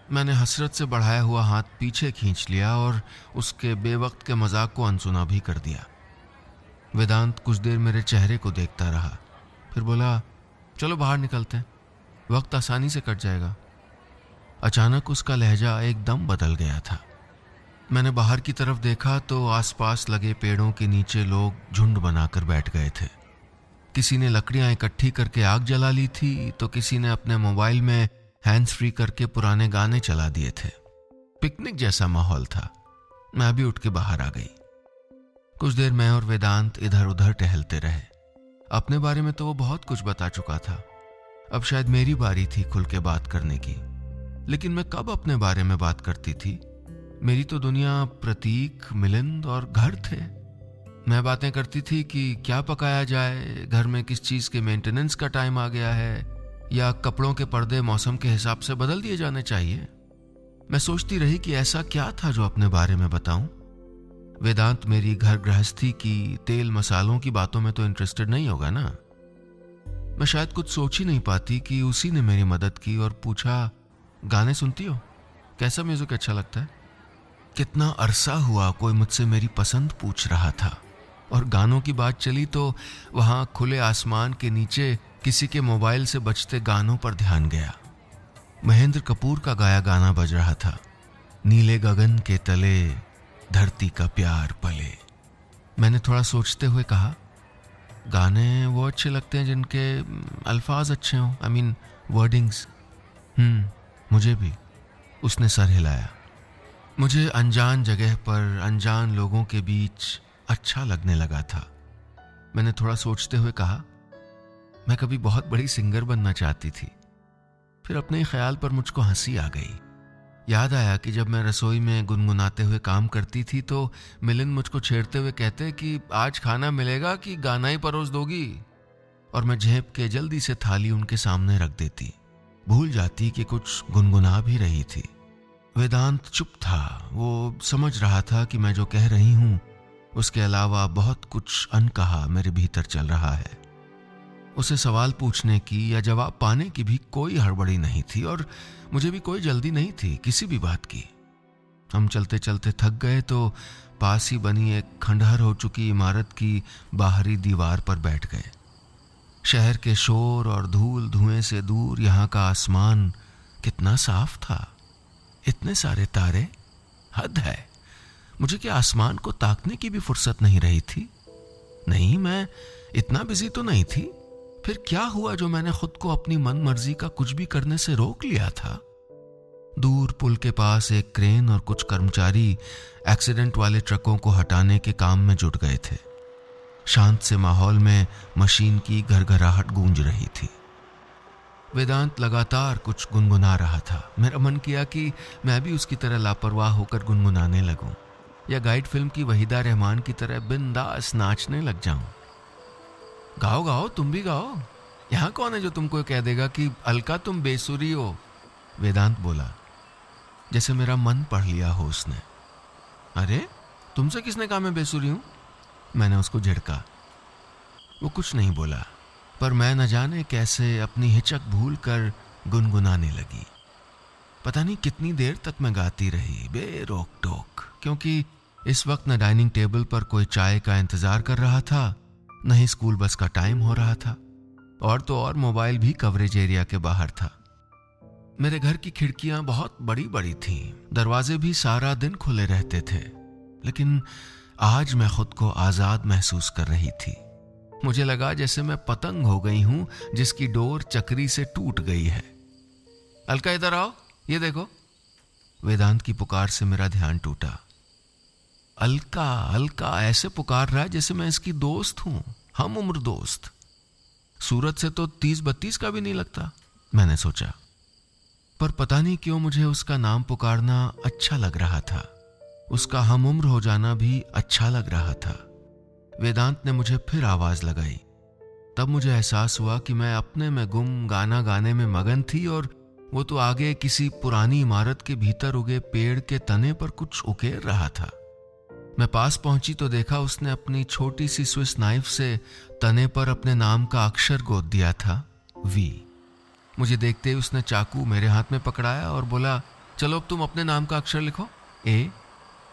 A: मैंने हसरत से बढ़ाया हुआ हाथ पीछे खींच लिया और उसके बेवक्त के मजाक को अनसुना भी कर दिया। वेदांत कुछ देर मेरे चेहरे को देखता रहा, फिर बोला, चलो बाहर निकलते हैं, वक्त आसानी से कट जाएगा। अचानक उसका लहजा एकदम बदल गया था। मैंने बाहर की तरफ देखा तो आसपास लगे पेड़ों के नीचे लोग झुंड बनाकर बैठ गए थे। किसी ने लकड़ियां इकट्ठी करके आग जला ली थी, तो किसी ने अपने मोबाइल में हैंड्स फ्री करके पुराने गाने चला दिए थे। पिकनिक जैसा माहौल था। मैं भी उठ के बाहर आ गई। कुछ देर मैं और वेदांत इधर उधर टहलते रहे। अपने बारे में तो वो बहुत कुछ बता चुका था। अब शायद मेरी बारी थी खुल के बात करने की। लेकिन मैं कब अपने बारे में बात करती थी? मेरी तो दुनिया प्रतीक, मिलिंद और घर थे। मैं बातें करती थी कि क्या पकाया जाए, घर में किस चीज के मेंटेनेंस का टाइम आ गया है, या कपड़ों के पर्दे मौसम के हिसाब से बदल दिए जाने चाहिए। मैं सोचती रही कि ऐसा क्या था जो अपने बारे में बताऊं। वेदांत मेरी घर गृहस्थी की, तेल मसालों की बातों में तो इंटरेस्टेड नहीं होगा ना। मैं शायद कुछ सोच ही नहीं पाती कि उसी ने मेरी मदद की और पूछा, गाने सुनती हो? कैसा म्यूजिक अच्छा लगता है? कितना अरसा हुआ कोई मुझसे मेरी पसंद पूछ रहा था, और गानों की बात चली तो वहां खुले आसमान के नीचे किसी के मोबाइल से बजते गानों पर ध्यान गया। महेंद्र कपूर का गाया गाना बज रहा था, नीले गगन के तले धरती का प्यार पले। मैंने थोड़ा सोचते हुए कहा, गाने वो अच्छे लगते हैं जिनके अल्फाज अच्छे हों, आई मीन वर्डिंग्स। मुझे भी। उसने सर हिलाया। मुझे अनजान जगह पर अनजान लोगों के बीच अच्छा लगने लगा था। मैंने थोड़ा सोचते हुए कहा, मैं कभी बहुत बड़ी सिंगर बनना चाहती थी। फिर अपने ही ख्याल पर मुझको हंसी आ गई। याद आया कि जब मैं रसोई में गुनगुनाते हुए काम करती थी तो मिलिंद मुझको छेड़ते हुए कहते कि आज खाना मिलेगा कि गाना ही परोस दोगी, और मैं झेप के जल्दी से थाली उनके सामने रख देती, भूल जाती कि कुछ गुनगुना भी रही थी। वेदांत चुप था। वो समझ रहा था कि मैं जो कह रही हूं उसके अलावा बहुत कुछ अनकहा मेरे भीतर चल रहा है। उसे सवाल पूछने की या जवाब पाने की भी कोई हड़बड़ी नहीं थी, और मुझे भी कोई जल्दी नहीं थी किसी भी बात की। हम चलते चलते थक गए तो पास ही बनी एक खंडहर हो चुकी इमारत की बाहरी दीवार पर बैठ गए। शहर के शोर और धूल धुएं से दूर यहाँ का आसमान कितना साफ था। इतने सारे तारे, हद है। मुझे क्या आसमान को ताकने की भी फुर्सत नहीं रही थी? नहीं, मैं इतना बिजी तो नहीं थी। फिर क्या हुआ जो मैंने खुद को अपनी मन मर्जी का कुछ भी करने से रोक लिया था? दूर पुल के पास एक क्रेन और कुछ कर्मचारी एक्सीडेंट वाले ट्रकों को हटाने के काम में जुट गए थे। शांत से माहौल में मशीन की घरघराहट गूंज रही थी। वेदांत लगातार कुछ गुनगुना रहा था। मेरा मन किया कि मैं भी उसकी तरह लापरवाह होकर गुनगुनाने लगूं, या गाइड फिल्म की वहीदा रहमान की तरह बिंदास नाचने लग जाऊं। गाओ गाओ, तुम भी गाओ। यहाँ कौन है जो तुमको कह देगा कि अलका तुम बेसुरी हो? वेदांत बोला, जैसे मेरा मन पढ़ लिया हो उसने। अरे तुमसे किसने कहा मैं बेसुरी हूं? मैंने उसको झिड़का। वो कुछ नहीं बोला, पर मैं न जाने कैसे अपनी हिचक भूल कर गुनगुनाने लगी। पता नहीं कितनी देर तक मैं गाती रही बेरोक टोक, क्योंकि इस वक्त न डाइनिंग टेबल पर कोई चाय का इंतजार कर रहा था, न ही स्कूल बस का टाइम हो रहा था, और तो और मोबाइल भी कवरेज एरिया के बाहर था। मेरे घर की खिड़कियां बहुत बड़ी बड़ी थीं, दरवाजे भी सारा दिन खुले रहते थे, लेकिन आज मैं खुद को आजाद महसूस कर रही थी। मुझे लगा जैसे मैं पतंग हो गई हूं जिसकी डोर चक्री से टूट गई है। अलका इधर आओ, ये देखो। वेदांत की पुकार से मेरा ध्यान टूटा। अलका अलका ऐसे पुकार रहा है जैसे मैं इसकी दोस्त हूं, हम उम्र दोस्त। सूरत से तो 30-32 का भी नहीं लगता, मैंने सोचा। पर पता नहीं क्यों मुझे उसका नाम पुकारना अच्छा लग रहा था, उसका हम उम्र हो जाना भी अच्छा लग रहा था। वेदांत ने मुझे फिर आवाज लगाई। तब मुझे एहसास हुआ कि मैं अपने में गुम गाना गाने में मगन थी, और वो तो आगे किसी पुरानी इमारत के भीतर उगे पेड़ के तने पर कुछ उकेर रहा था। मैं पास पहुंची तो देखा उसने अपनी छोटी सी स्विस नाइफ से तने पर अपने नाम का अक्षर गोद दिया था, वी। मुझे देखते ही उसने चाकू मेरे हाथ में पकड़ाया और बोला, चलो अब तुम अपने नाम का अक्षर लिखो, ए।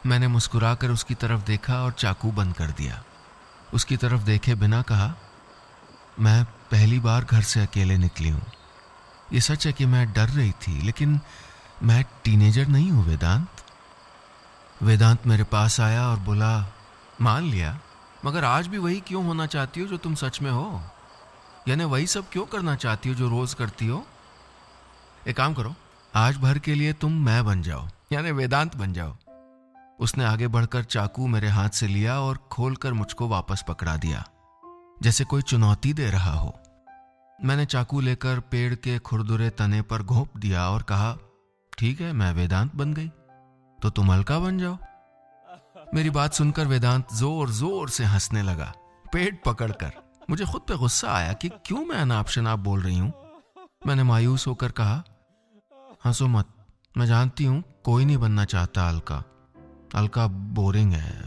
A: मैंने मुस्कुराकर उसकी तरफ देखा और चाकू बंद कर दिया। उसकी तरफ देखे बिना कहा, मैं पहली बार घर से अकेले निकली हूं। ये सच है कि मैं डर रही थी, लेकिन मैं टीनेजर नहीं हूं वेदांत। वेदांत मेरे पास आया और बोला, मान लिया, मगर आज भी वही क्यों होना चाहती हो जो तुम सच में हो? यानी वही सब क्यों करना चाहती हो जो रोज करती हो? एक काम करो, आज भर के लिए तुम मैं बन जाओ, यानी वेदांत बन जाओ। उसने आगे बढ़कर चाकू मेरे हाथ से लिया और खोलकर मुझको वापस पकड़ा दिया, जैसे कोई चुनौती दे रहा हो। मैंने चाकू लेकर पेड़ के खुरदुरे तने पर घोंप दिया और कहा, ठीक है, मैं वेदांत बन गई, तो तुम अलका बन जाओ। मेरी बात सुनकर वेदांत जोर जोर से हंसने लगा, पेट पकड़कर। मुझे खुद पे गुस्सा आया कि क्यों मैं अनाप शनाप बोल रही हूं। मैंने मायूस होकर कहा, हंसो मत, मैं जानती हूं कोई नहीं बनना चाहता अलका। अलका बोरिंग है,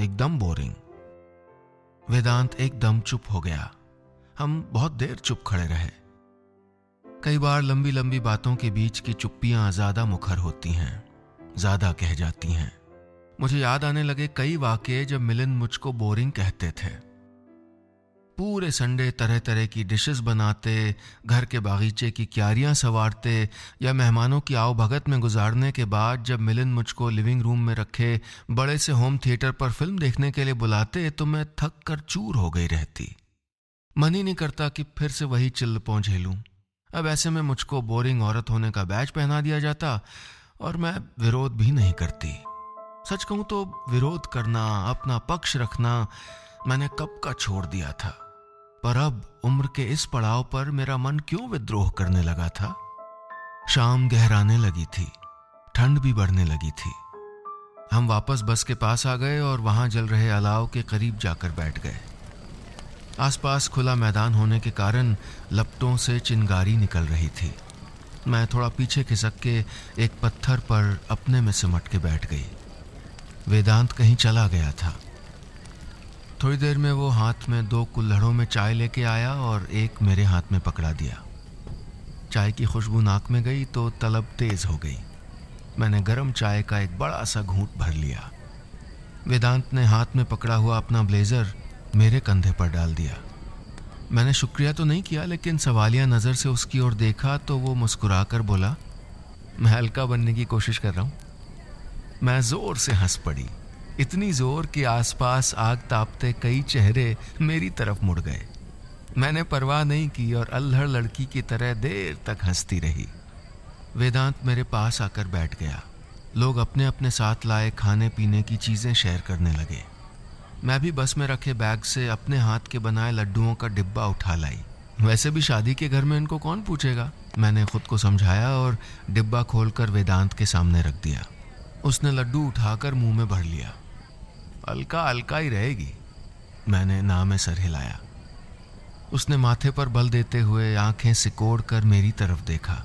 A: एकदम बोरिंग। वेदांत एकदम चुप हो गया। हम बहुत देर चुप खड़े रहे। कई बार लंबी लंबी बातों के बीच की चुप्पियां ज्यादा मुखर होती हैं, ज्यादा कह जाती हैं। मुझे याद आने लगे कई वाकये जब मिलिंद मुझको बोरिंग कहते थे। पूरे संडे तरह तरह की डिशेस बनाते, घर के बागीचे की क्यारियां संवारते या मेहमानों की आवभगत में गुजारने के बाद जब मिलिंद मुझको लिविंग रूम में रखे बड़े से होम थिएटर पर फिल्म देखने के लिए बुलाते तो मैं थक कर चूर हो गई रहती। मन ही नहीं करता कि फिर से वही चिल्लपों झेलूं। अब ऐसे में मुझको बोरिंग औरत होने का बैज पहना दिया जाता और मैं विरोध भी नहीं करती। सच कहूं तो विरोध करना, अपना पक्ष रखना मैंने कब का छोड़ दिया था। पर अब उम्र के इस पड़ाव पर मेरा मन क्यों विद्रोह करने लगा था? शाम गहराने लगी थी, ठंड भी बढ़ने लगी थी। हम वापस बस के पास आ गए और वहां जल रहे अलाव के करीब जाकर बैठ गए। आसपास खुला मैदान होने के कारण लपटों से चिंगारी निकल रही थी। मैं थोड़ा पीछे खिसक के एक पत्थर पर अपने में सिमट के बैठ गई। वेदांत कहीं चला गया था। थोड़ी देर में वो हाथ में 2 कुल्हड़ों में चाय लेके आया और एक मेरे हाथ में पकड़ा दिया। चाय की खुशबू नाक में गई तो तलब तेज हो गई। मैंने गर्म चाय का एक बड़ा सा घूंट भर लिया। वेदांत ने हाथ में पकड़ा हुआ अपना ब्लेजर मेरे कंधे पर डाल दिया। मैंने शुक्रिया तो नहीं किया, लेकिन सवालिया नजर से उसकी ओर देखा तो वो मुस्कुराकर बोला, मैं हल्का बनने की कोशिश कर रहा हूं। मैं जोर से हंस पड़ी, इतनी जोर कि आसपास आग तापते कई चेहरे मेरी तरफ मुड़ गए। मैंने परवाह नहीं की और अल्हड़ लड़की की तरह देर तक हंसती रही। वेदांत मेरे पास आकर बैठ गया। लोग अपने अपने साथ लाए खाने पीने की चीजें शेयर करने लगे। मैं भी बस में रखे बैग से अपने हाथ के बनाए लड्डुओं का डिब्बा उठा लाई। वैसे भी शादी के घर में इनको कौन पूछेगा, मैंने खुद को समझाया और डिब्बा खोलकर वेदांत के सामने रख दिया। उसने लड्डू उठाकर मुंह में भर लिया। अलका अलका ही रहेगी, मैंने ना में सर हिलाया। उसने माथे पर बल देते हुए आंखें सिकोड़ कर मेरी तरफ देखा।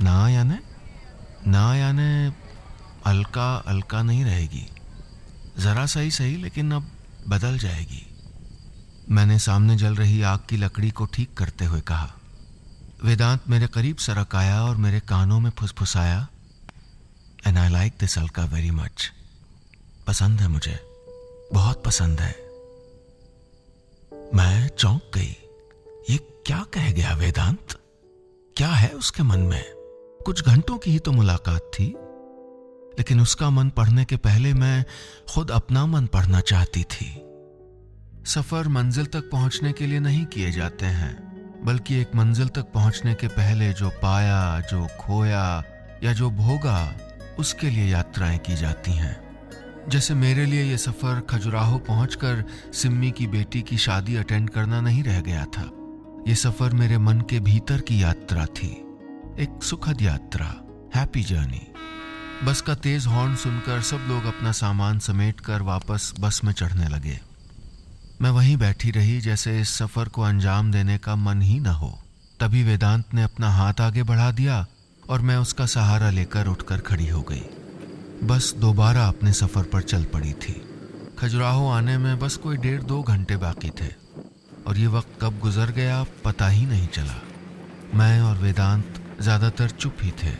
A: ना याने अलका अलका नहीं रहेगी, जरा सही सही, लेकिन अब बदल जाएगी। मैंने सामने जल रही आग की लकड़ी को ठीक करते हुए कहा। वेदांत मेरे करीब सरक आया और मेरे कानों में फुसफुसाया, and I like this Alka very much. पसंद है मुझे, बहुत पसंद है। मैं चौंक गई। ये क्या कह गया वेदांत? क्या है उसके मन में? कुछ घंटों की ही तो मुलाकात थी, लेकिन उसका मन पढ़ने के पहले मैं खुद अपना मन पढ़ना चाहती थी। सफर मंजिल तक पहुंचने के लिए नहीं किए जाते हैं, बल्कि एक मंजिल तक पहुंचने के पहले जो पाया, जो खोया या जो भोगा, उसके लिए यात्राएं की जाती हैं। जैसे मेरे लिए ये सफर खजुराहो पहुंचकर सिम्मी की बेटी की शादी अटेंड करना नहीं रह गया था। ये सफर मेरे मन के भीतर की यात्रा थी, एक सुखद यात्रा, हैप्पी जर्नी। बस का तेज हॉर्न सुनकर सब लोग अपना सामान समेटकर वापस बस में चढ़ने लगे। मैं वहीं बैठी रही जैसे इस सफर को अंजाम देने का मन ही न हो। तभी वेदांत ने अपना हाथ आगे बढ़ा दिया और मैं उसका सहारा लेकर उठकर खड़ी हो गई। बस दोबारा अपने सफर पर चल पड़ी थी। खजुराहो आने में बस कोई 1.5-2 घंटे बाकी थे और ये वक्त कब गुजर गया पता ही नहीं चला। मैं और वेदांत ज्यादातर चुप ही थे।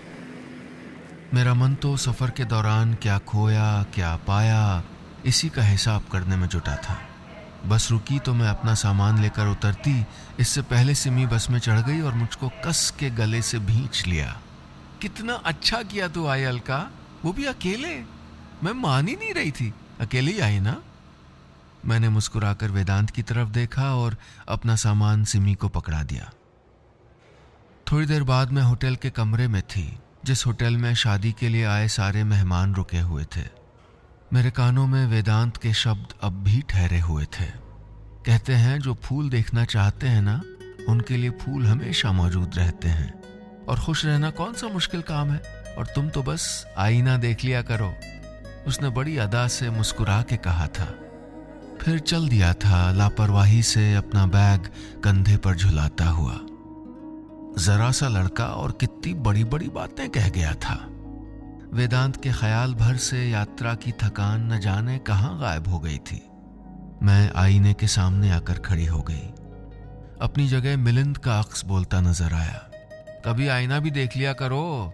A: मेरा मन तो सफर के दौरान क्या खोया क्या पाया इसी का हिसाब करने में जुटा था। बस रुकी तो मैं अपना सामान लेकर उतरती, इससे पहले सिमी बस में चढ़ गई और मुझको कस के गले से भींच लिया। कितना अच्छा किया तू आई अलका, वो भी अकेले। मैं मान ही नहीं रही थी, अकेले ही आई ना। मैंने मुस्कुराकर वेदांत की तरफ देखा और अपना सामान सिमी को पकड़ा दिया। थोड़ी देर बाद मैं होटल के कमरे में थी, जिस होटल में शादी के लिए आए सारे मेहमान रुके हुए थे। मेरे कानों में वेदांत के शब्द अब भी ठहरे हुए थे। कहते हैं जो फूल देखना चाहते हैं ना, उनके लिए फूल हमेशा मौजूद रहते हैं, और खुश रहना कौन सा मुश्किल काम है, और तुम तो बस आईना देख लिया करो। उसने बड़ी अदा से मुस्कुरा के कहा था। फिर चल दिया था लापरवाही से अपना बैग कंधे पर झुलाता हुआ। जरा सा लड़का और कितनी बड़ी बड़ी बातें कह गया था। वेदांत के ख्याल भर से यात्रा की थकान न जाने कहां गायब हो गई थी। मैं आईने के सामने आकर खड़ी हो गई। अपनी जगह मिलिंद का अक्स बोलता नजर आया। कभी आईना भी देख लिया करो,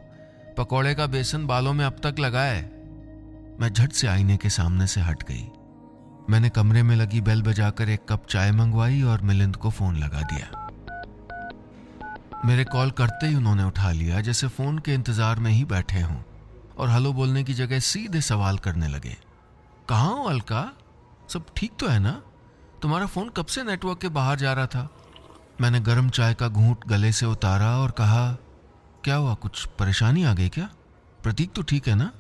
A: पकौड़े का बेसन बालों में अब तक लगाए। मैं झट से आईने के सामने से हट गई। मैंने कमरे में लगी बेल बजाकर एक कप चाय मंगवाई और मिलिंद को फोन लगा दिया। मेरे कॉल करते ही उन्होंने उठा लिया, जैसे फोन के इंतजार में ही बैठे हों, और हेलो बोलने की जगह सीधे सवाल करने लगे। कहाँ हो अलका, सब ठीक तो है ना? तुम्हारा फोन कब से नेटवर्क के बाहर जा रहा था। मैंने गर्म चाय का घूंट गले से उतारा और कहा, क्या हुआ, कुछ परेशानी आ गई क्या? प्रतीक तो ठीक है ना?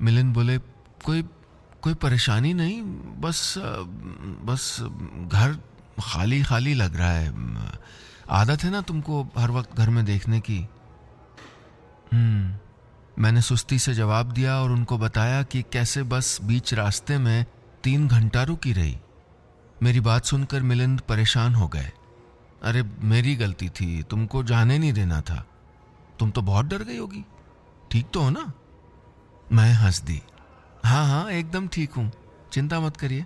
A: मिलिंद बोले, कोई परेशानी नहीं, बस घर खाली खाली लग रहा है। आदत है ना तुमको हर वक्त घर में देखने की। मैंने सुस्ती से जवाब दिया और उनको बताया कि कैसे बस बीच रास्ते में 3 घंटा रुकी रही। मेरी बात सुनकर मिलिंद परेशान हो गए। अरे मेरी गलती थी, तुमको जाने नहीं देना था। तुम तो बहुत डर गई होगी, ठीक तो हो ना? मैं हंस दी। हाँ एकदम ठीक हूँ, चिंता मत करिए।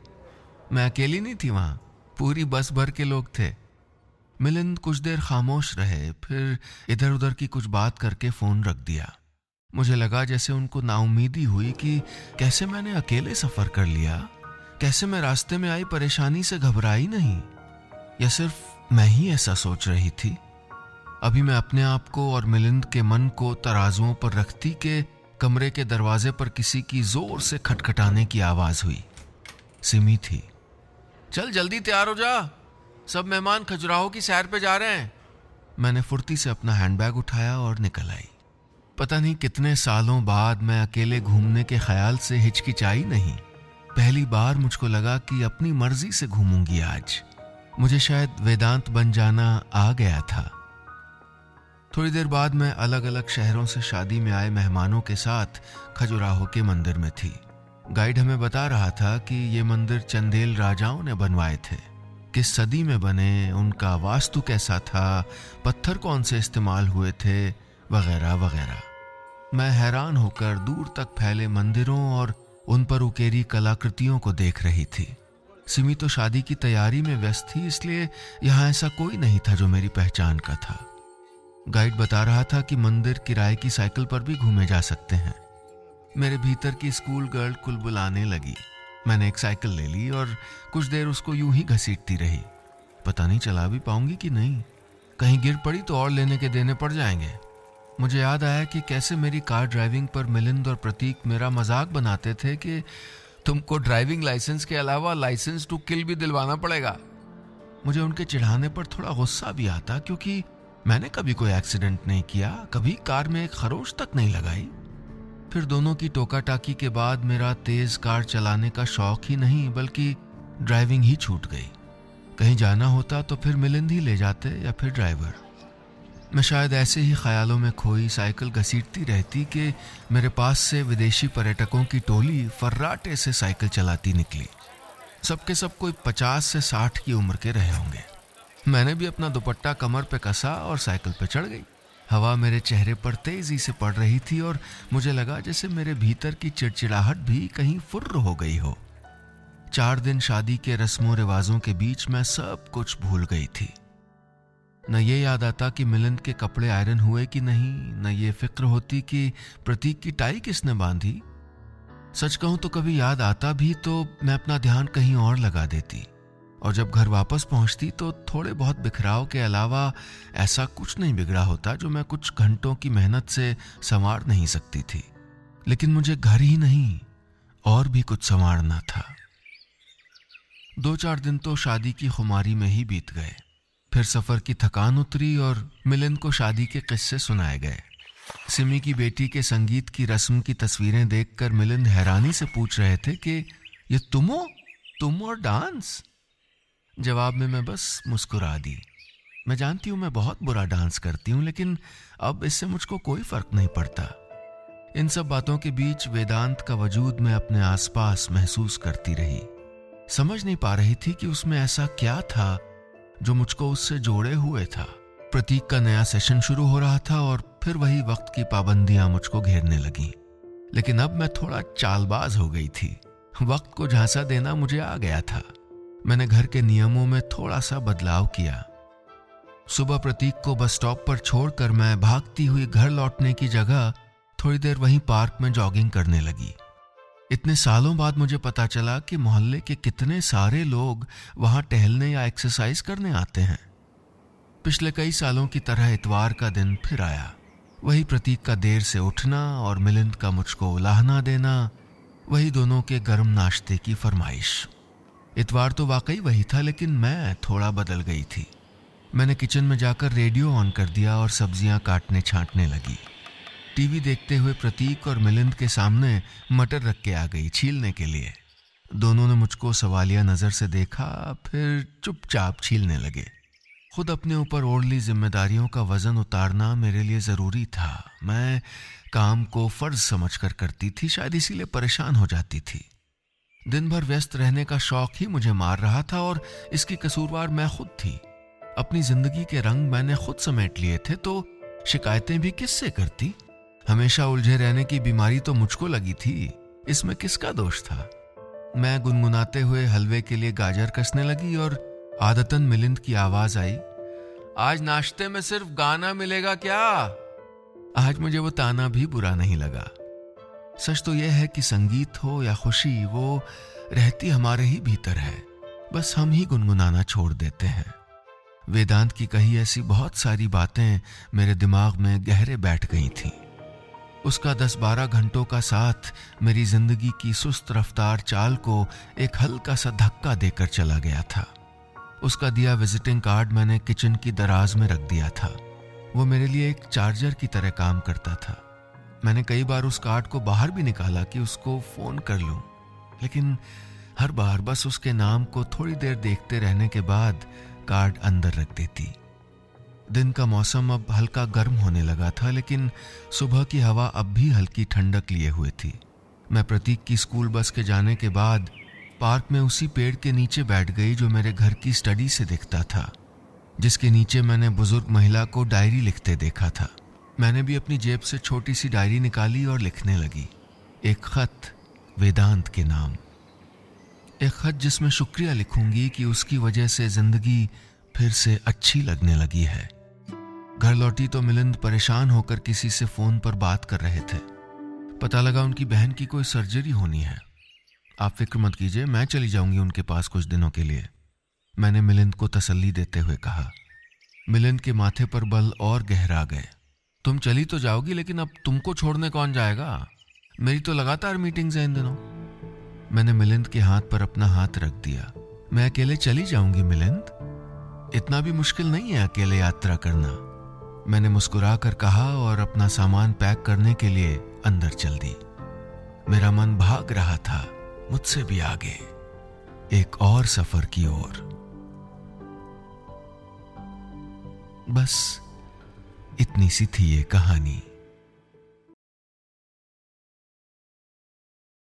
A: मैं अकेली नहीं थी वहां, पूरी बस भर के लोग थे। मिलिंद कुछ देर खामोश रहे, फिर इधर उधर की कुछ बात करके फोन रख दिया। मुझे लगा जैसे उनको नाउमीदी हुई कि कैसे मैंने अकेले सफर कर लिया, कैसे मैं रास्ते में आई परेशानी से घबराई नहीं, या सिर्फ मैं ही ऐसा सोच रही थी। अभी मैं अपने आप को और मिलिंद के मन को तराजुओं पर रखती के कमरे के दरवाजे पर किसी की जोर से खटखटाने की आवाज हुई। सिमी थी। चल जल्दी तैयार हो जा, सब मेहमान खजुराहो की सैर पे जा रहे हैं। मैंने फुर्ती से अपना हैंडबैग उठाया और निकल आई। पता नहीं कितने सालों बाद मैं अकेले घूमने के ख्याल से हिचकिचाई नहीं। पहली बार मुझको लगा कि अपनी मर्जी से घूमूंगी आज। मुझे शायद वेदांत बन जाना आ गया था। थोड़ी देर बाद मैं अलग अलग शहरों से शादी में आए मेहमानों के साथ खजुराहो के मंदिर में थी। गाइड हमें बता रहा था कि ये मंदिर चंदेल राजाओं ने बनवाए थे। किस सदी में बने, उनका वास्तु कैसा था, पत्थर कौन से इस्तेमाल हुए थे, वगैरह वगैरह। मैं हैरान होकर दूर तक फैले मंदिरों और उन पर उकेरी कलाकृतियों को देख रही थी। सिमी तो शादी की तैयारी में व्यस्त थी, इसलिए यहाँ ऐसा कोई नहीं था जो मेरी पहचान का था। गाइड बता रहा था कि मंदिर किराए की साइकिल पर भी घूमे जा सकते हैं। मेरे भीतर की स्कूल गर्ल कुलबुलाने लगी। मैंने एक साइकिल ले ली और कुछ देर उसको यूं ही घसीटती रही। पता नहीं चला भी पाऊंगी कि नहीं, कहीं गिर पड़ी तो और लेने के देने पड़ जाएंगे। मुझे याद आया कि कैसे मेरी कार ड्राइविंग पर मिलिंद और प्रतीक मेरा मजाक बनाते थे कि तुमको ड्राइविंग लाइसेंस के अलावा लाइसेंस टू किल भी दिलवाना पड़ेगा। मुझे उनके चिढ़ाने पर थोड़ा गुस्सा भी आता, क्योंकि मैंने कभी कोई एक्सीडेंट नहीं किया, कभी कार में एक खरोच तक नहीं लगाई। फिर दोनों की टोका टाकी के बाद मेरा तेज कार चलाने का शौक ही नहीं बल्कि ड्राइविंग ही छूट गई। कहीं जाना होता तो फिर मिलिंद ही ले जाते या फिर ड्राइवर। मैं शायद ऐसे ही ख्यालों में खोई साइकिल घसीटती रहती कि मेरे पास से विदेशी पर्यटकों की टोली फर्राटे से साइकिल चलाती निकली। सबके सब कोई 50 से 60 की उम्र के रहे होंगे। मैंने भी अपना दुपट्टा कमर पे कसा और साइकिल पे चढ़ गई। हवा मेरे चेहरे पर तेजी से पड़ रही थी और मुझे लगा जैसे मेरे भीतर की चिड़चिड़ाहट भी कहीं फुर्र हो गई हो। 4 दिन शादी के रस्मों रिवाजों के बीच मैं सब कुछ भूल गई थी। न ये याद आता कि मिलिंद के कपड़े आयरन हुए कि नहीं, न ये फिक्र होती कि प्रतीक की टाई किसने बांधी। सच कहूं तो कभी याद आता भी तो मैं अपना ध्यान कहीं और लगा देती, और जब घर वापस पहुंचती तो थोड़े बहुत बिखराव के अलावा ऐसा कुछ नहीं बिगड़ा होता जो मैं कुछ घंटों की मेहनत से संवार नहीं सकती थी। लेकिन मुझे घर ही नहीं और भी कुछ संवारना था। 2-4 दिन तो शादी की खुमारी में ही बीत गए। फिर सफर की थकान उतरी और मिलिंद को शादी के किस्से सुनाए गए। सिमी की बेटी के संगीत की रस्म की तस्वीरें देखकर मिलिंद हैरानी से पूछ रहे थे कि ये तुम और डांस। जवाब में मैं बस मुस्कुरा दी। मैं जानती हूं मैं बहुत बुरा डांस करती हूं, लेकिन अब इससे मुझको कोई फर्क नहीं पड़ता। इन सब बातों के बीच वेदांत का वजूद मैं अपने आसपास महसूस करती रही। समझ नहीं पा रही थी कि उसमें ऐसा क्या था जो मुझको उससे जोड़े हुए था। प्रतीक का नया सेशन शुरू हो रहा था और फिर वही वक्त की पाबंदियां मुझको घेरने लगी। लेकिन अब मैं थोड़ा चालबाज हो गई थी। वक्त को झांसा देना मुझे आ गया था। मैंने घर के नियमों में थोड़ा सा बदलाव किया। सुबह प्रतीक को बस स्टॉप पर छोड़कर मैं भागती हुई घर लौटने की जगह थोड़ी देर वहीं पार्क में जॉगिंग करने लगी। इतने सालों बाद मुझे पता चला कि मोहल्ले के कितने सारे लोग वहां टहलने या एक्सरसाइज करने आते हैं। पिछले कई सालों की तरह इतवार का दिन फिर आया। वही प्रतीक का देर से उठना और मिलिंद का मुझको उलाहना देना, वही दोनों के गर्म नाश्ते की फरमाइश। इतवार तो वाकई वही था, लेकिन मैं थोड़ा बदल गई थी। मैंने किचन में जाकर रेडियो ऑन कर दिया और सब्जियां काटने छांटने लगी। टीवी देखते हुए प्रतीक और मिलिंद के सामने मटर रख के आ गई छीलने के लिए। दोनों ने मुझको सवालिया नजर से देखा, फिर चुपचाप छीलने लगे। खुद अपने ऊपर ओढ़ जिम्मेदारियों का वजन उतारना मेरे लिए जरूरी था। मैं काम को फर्ज समझकर करती थी, शायद इसीलिए परेशान हो जाती थी। दिन भर व्यस्त रहने का शौक ही मुझे मार रहा था और इसकी कसूरवार मैं खुद थी। अपनी जिंदगी के रंग मैंने खुद समेट लिए थे, तो शिकायतें भी किससे करती। हमेशा उलझे रहने की बीमारी तो मुझको लगी थी, इसमें किसका दोष था। मैं गुनगुनाते हुए हलवे के लिए गाजर कसने लगी और आदतन मिलिंद की आवाज आई, आज नाश्ते में सिर्फ गाना मिलेगा क्या। आज मुझे वो ताना भी बुरा नहीं लगा। सच तो यह है कि संगीत हो या खुशी, वो रहती हमारे ही भीतर है, बस हम ही गुनगुनाना छोड़ देते हैं। वेदांत की कही ऐसी बहुत सारी बातें मेरे दिमाग में गहरे बैठ गई थीं। उसका 10-12 घंटों का साथ मेरी जिंदगी की सुस्त रफ्तार चाल को एक हल्का सा धक्का देकर चला गया था। उसका दिया विजिटिंग कार्ड मैंने किचन की दराज में रख दिया था। वो मेरे लिए एक चार्जर की तरह काम करता था। मैंने कई बार उस कार्ड को बाहर भी निकाला कि उसको फोन कर लूं, लेकिन हर बार बस उसके नाम को थोड़ी देर देखते रहने के बाद कार्ड अंदर रख देती। दिन का मौसम अब हल्का गर्म होने लगा था, लेकिन सुबह की हवा अब भी हल्की ठंडक लिए हुए थी। मैं प्रतीक की स्कूल बस के जाने के बाद पार्क में उसी पेड़ के नीचे बैठ गई जो मेरे घर की स्टडी से दिखता था, जिसके नीचे मैंने बुजुर्ग महिला को डायरी लिखते देखा था। मैंने भी अपनी जेब से छोटी सी डायरी निकाली और लिखने लगी, एक खत वेदांत के नाम। एक खत जिसमें शुक्रिया लिखूंगी कि उसकी वजह से जिंदगी फिर से अच्छी लगने लगी है। घर लौटी तो मिलिंद परेशान होकर किसी से फोन पर बात कर रहे थे। पता लगा उनकी बहन की कोई सर्जरी होनी है। आप फिक्र मत कीजिए, मैं चली जाऊंगी उनके पास कुछ दिनों के लिए, मैंने मिलिंद को तसल्ली देते हुए कहा। मिलिंद के माथे पर बल और गहरा गए। तुम चली तो जाओगी, लेकिन अब तुमको छोड़ने कौन जाएगा? मेरी तो लगातार मीटिंग्स हैं इन दिनों। मैंने मिलिंद के हाथ पर अपना हाथ रख दिया। मैं अकेले चली जाऊंगी मिलिंद, इतना भी मुश्किल नहीं है अकेले यात्रा करना, मैंने मुस्कुरा कर कहा और अपना सामान पैक करने के लिए अंदर चल दी। मेरा मन भाग रहा था मुझसे भी आगे, एक और सफर की ओर। बस इतनी सी थी ये कहानी।